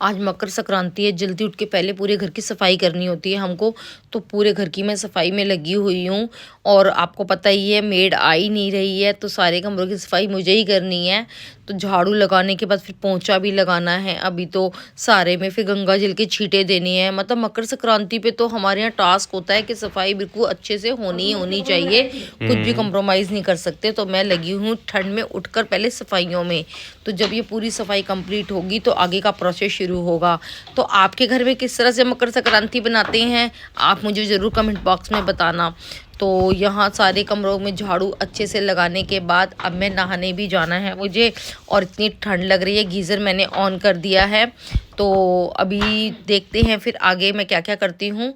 आज मकर संक्रांति है, जल्दी उठ के पहले पूरे घर की सफाई करनी होती है हमको। तो पूरे घर की मैं सफाई में लगी हुई हूँ। और आपको पता ही है मेड आ ही नहीं रही है, तो सारे कमरों की सफाई मुझे ही करनी है। तो झाड़ू लगाने के बाद फिर पोंछा भी लगाना है। अभी तो सारे में फिर गंगा जल के छींटे देनी है। मतलब मकर संक्रांति पे तो हमारे यहाँ टास्क होता है कि सफाई बिल्कुल अच्छे से होनी चाहिए, कुछ भी कंप्रोमाइज़ नहीं कर सकते। तो मैं लगी हूँ ठंड में उठकर पहले सफाइयों में। तो जब ये पूरी सफाई कंप्लीट होगी तो आगे का प्रोसेस शुरू होगा। तो आपके घर में किस तरह से मकर संक्रांति बनाते हैं आप मुझे ज़रूर कमेंट बॉक्स में बताना। तो यहाँ सारे कमरों में झाड़ू अच्छे से लगाने के बाद अब मैं नहाने भी जाना है मुझे। और इतनी ठंड लग रही है, गीज़र मैंने ऑन कर दिया है। तो अभी देखते हैं फिर आगे मैं क्या क्या करती हूँ।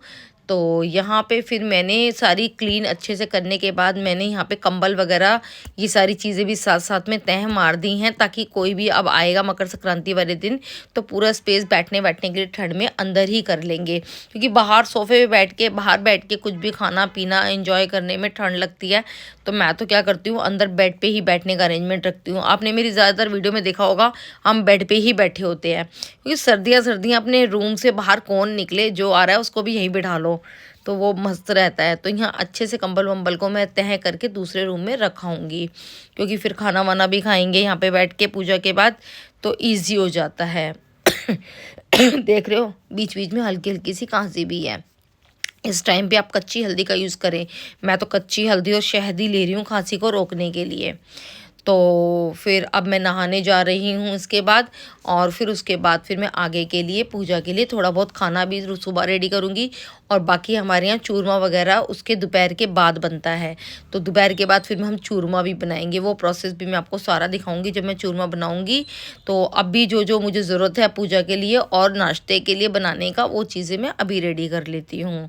तो यहाँ पे फिर मैंने सारी क्लीन अच्छे से करने के बाद मैंने यहाँ पे कंबल वगैरह ये सारी चीज़ें भी साथ साथ में तह मार दी हैं, ताकि कोई भी अब आएगा मकर संक्रांति वाले दिन तो पूरा स्पेस बैठने के लिए ठंड में अंदर ही कर लेंगे। क्योंकि बाहर सोफे पे बैठ के बाहर बैठ के कुछ भी खाना पीना एंजॉय करने में ठंड लगती है। तो मैं तो क्या करती हूँ अंदर बेड पे ही बैठने का अरेंजमेंट रखती हूँ। आपने मेरी ज़्यादातर वीडियो में देखा होगा हम बेड पे ही बैठे होते हैं, क्योंकि सर्दियाँ अपने रूम से बाहर कौन निकले, जो आ रहा है उसको भी यहीं बिठा लो तो वो मस्त रहता है। तो यहाँ अच्छे से कंबल वंबल को मैं तह करके दूसरे रूम में रखाऊंगी, क्योंकि फिर खाना वाना भी खाएंगे यहाँ पे बैठ के पूजा के बाद, तो ईजी हो जाता है। देख रहे हो बीच बीच में हल्की हल्की सी खांसी भी है। इस टाइम पे आप कच्ची हल्दी का यूज़ करें। मैं तो कच्ची हल्दी और शहद ही ले रही हूँ खांसी को रोकने के लिए। तो फिर अब मैं नहाने जा रही हूँ इसके बाद। और फिर उसके बाद फिर मैं आगे के लिए पूजा के लिए थोड़ा बहुत खाना भी सुबह रेडी करूँगी। और बाकी हमारे यहाँ चूरमा वगैरह उसके दोपहर के बाद बनता है। तो दोपहर के बाद फिर हम चूरमा भी बनाएंगे, वो प्रोसेस भी मैं आपको सारा दिखाऊंगी जब मैं चूरमा बनाऊंगी। तो अभी जो जो मुझे ज़रूरत है पूजा के लिए और नाश्ते के लिए बनाने का, वो चीज़ें मैं अभी रेडी कर लेती हूँ।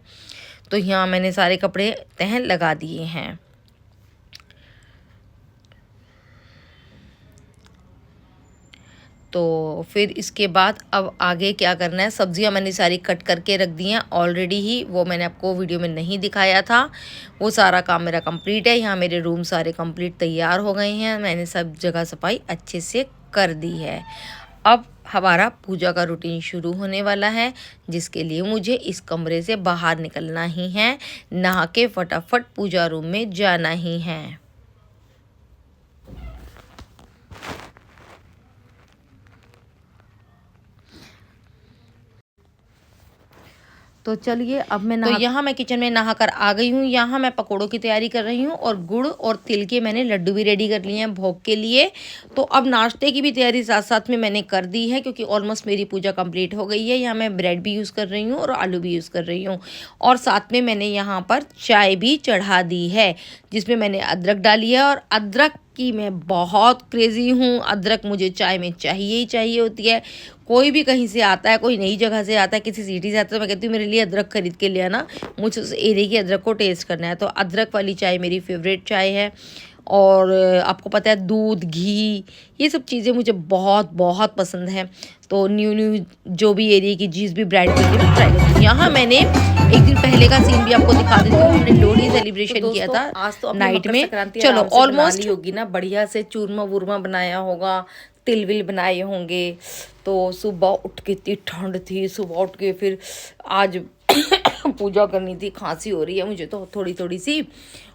तो यहाँ मैंने सारे कपड़े तह लगा दिए हैं। तो फिर इसके बाद अब आगे क्या करना है, सब्जियां मैंने सारी कट करके रख दी हैं ऑलरेडी ही, वो मैंने आपको वीडियो में नहीं दिखाया था। वो सारा काम मेरा कंप्लीट है। यहाँ मेरे रूम सारे कंप्लीट तैयार हो गए हैं, मैंने सब जगह सफाई अच्छे से कर दी है। अब हमारा पूजा का रूटीन शुरू होने वाला है, जिसके लिए मुझे इस कमरे से बाहर निकलना ही है, नहा के फटाफट पूजा रूम में जाना ही है। तो चलिए अब मैं तो यहाँ मैं किचन में नहाकर आ गई हूँ। यहाँ मैं पकोड़ों की तैयारी कर रही हूँ और गुड़ और तिल के मैंने लड्डू भी रेडी कर लिए हैं भोग के लिए। तो अब नाश्ते की भी तैयारी साथ साथ में मैंने कर दी है, क्योंकि ऑलमोस्ट मेरी पूजा कंप्लीट हो गई है। यहाँ मैं ब्रेड भी यूज़ कर रही हूँ और आलू भी यूज़ कर रही हूँ। और साथ में मैंने यहाँ पर चाय भी चढ़ा दी है, जिसमें मैंने अदरक डाली है। और अदरक की मैं बहुत क्रेज़ी हूँ, अदरक मुझे चाय में चाहिए ही चाहिए होती है। कोई भी कहीं से आता है, कोई नई जगह से आता है, किसी सिटी से आता है, तो मैं कहती हूँ मेरे लिए अदरक खरीद के ले आना, मुझे उस एरिया की अदरक को टेस्ट करना है। तो अदरक वाली चाय मेरी फेवरेट चाय है। और आपको पता है दूध घी ये सब चीज़ें मुझे बहुत बहुत पसंद है। तो न्यू जो भी एरिया की चीज़ भी ब्रांड की ट्राई करती हूँ। यहाँ मैंने एक दिन पहले का सीन भी आपको दिखा देती हूँ। हमने लोहड़ी सेलिब्रेशन किया था आज तो नाइट में। चलो ऑलमोस्ट होगी ना, बढ़िया से चूरमा वूरमा बनाया होगा, तिल विल बनाए होंगे। तो सुबह उठ के इतनी ठंड थी, सुबह उठ के फिर आज पूजा करनी थी। खांसी हो रही है मुझे तो थोड़ी थोड़ी सी।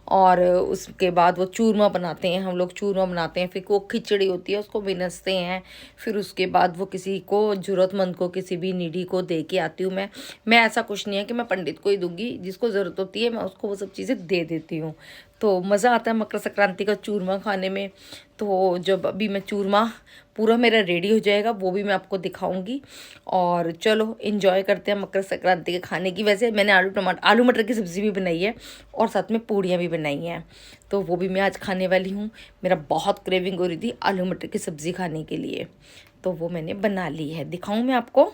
और उसके बाद वो चूरमा बनाते हैं, हम लोग चूरमा बनाते हैं। फिर वो खिचड़ी होती है उसको बिनसते हैं। फिर उसके बाद वो किसी को ज़रूरतमंद को, किसी भी नीडी को दे के आती हूँ मैं ऐसा कुछ नहीं है कि मैं पंडित को ही दूंगी, जिसको ज़रूरत होती है मैं उसको वो सब चीज़ें दे देती हूँ। तो मज़ा आता है मकर संक्रांति का चूरमा खाने में। तो जब अभी मैं चूरमा पूरा मेरा रेडी हो जाएगा वो भी मैं आपको दिखाऊंगी। और चलो एंजॉय करते हैं मकर संक्रांति के खाने की। वैसे मैंने आलू मटर की सब्ज़ी भी बनाई है और साथ में पूड़ियाँ भी बनाई हैं, तो वो भी मैं आज खाने वाली हूँ। मेरा बहुत क्रेविंग हो रही थी आलू मटर की सब्ज़ी खाने के लिए, तो वो मैंने बना ली है। दिखाऊँ मैं आपको?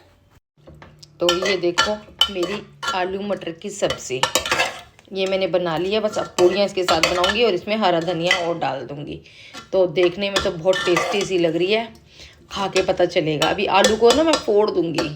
तो ये देखो मेरी आलू मटर की सब्ज़ी ये मैंने बना लिया। बस अब पूड़ियाँ इसके साथ बनाऊंगी और इसमें हरा धनिया और डाल दूंगी। तो देखने में तो बहुत टेस्टी सी लग रही है, खा के पता चलेगा। अभी आलू को ना मैं फोड़ दूंगी।